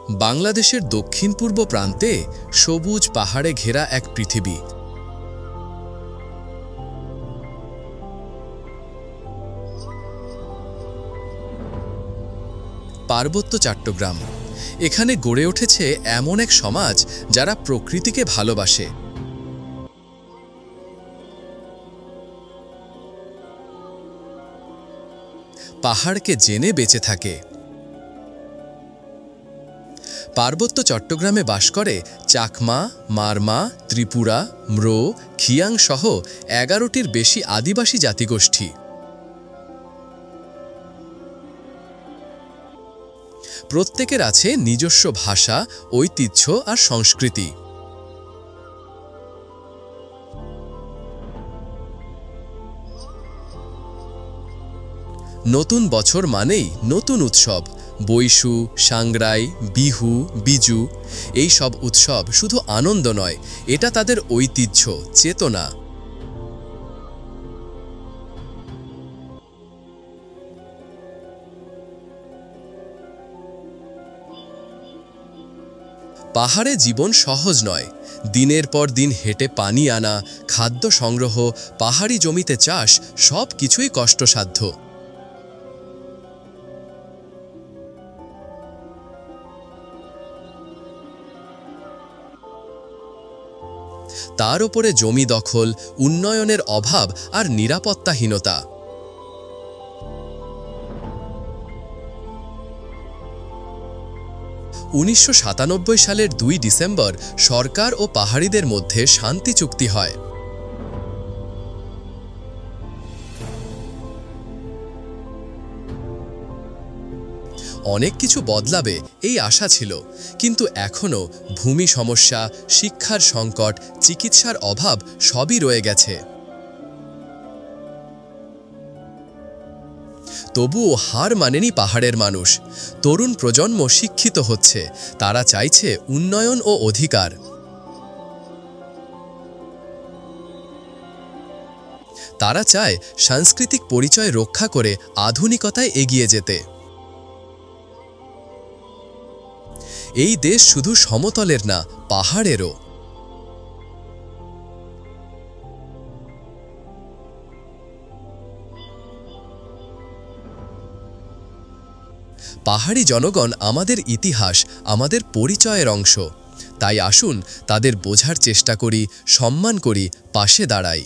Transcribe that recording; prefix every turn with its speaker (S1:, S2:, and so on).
S1: বাংলাদেশের দক্ষিণ পূর্ব প্রান্তে সবুজ পাহাড়ে ঘেরা এক পৃথিবী। পার্বত্য চট্টগ্রাম। এখানে গড়ে উঠেছে এমন এক সমাজ যারা প্রকৃতিকে ভালোবাসে, পাহাড়কে জেনে বেঁচে থাকে। পার্বত্য চট্টগ্রামে বাস করে চাকমা, মারমা, ত্রিপুরা, ম্রো, খিয়াং সহ 11টির বেশি আদিবাসী জাতিগোষ্ঠী। প্রত্যেকের আছে নিজস্ব ভাষা, ঐতিহ্য আর সংস্কৃতি। নতুন বছর মানেই নতুন উৎসব। বৈশু, সাংগ্রাই, বিহু, বিজু, এই সব উৎসব শুধু আনন্দ নয়, এটা তাদের ঐতিহ্য, চেতনা। পাহাড়ে জীবন সহজ নয়। দিনের পর দিন হেঁটে পানি আনা, খাদ্য সংগ্রহ, পাহাড়ি জমিতে চাষ, সব কিছুই কষ্টসাধ্য। তার উপরে জমি দখল, উন্নয়নের অভাব আর নিরাপত্তাহীনতা। 1997 সালের 2 ডিসেম্বর সরকার ও পাহাড়িদের মধ্যে শান্তি চুক্তি হয়। অনেক কিছু বদলাবে এই আশা ছিল, কিন্তু এখনও ভূমি সমস্যা, শিক্ষার সংকট, চিকিৎসার অভাব সবই রয়ে গেছে। তবুও হার মানেনি পাহাড়ের মানুষ। তরুণ প্রজন্ম শিক্ষিত হচ্ছে, তারা চাইছে উন্নয়ন ও অধিকার। তারা চায় সাংস্কৃতিক পরিচয় রক্ষা করে আধুনিকতায় এগিয়ে যেতে। এই দেশ শুধু সমতলের না, পাহাড়েরও। পাহাড়ি জনগণ আমাদের ইতিহাস, আমাদের পরিচয়ের অংশ। তাই আসুন তাদের বোঝার চেষ্টা করি, সম্মান করি, পাশে দাঁড়াই।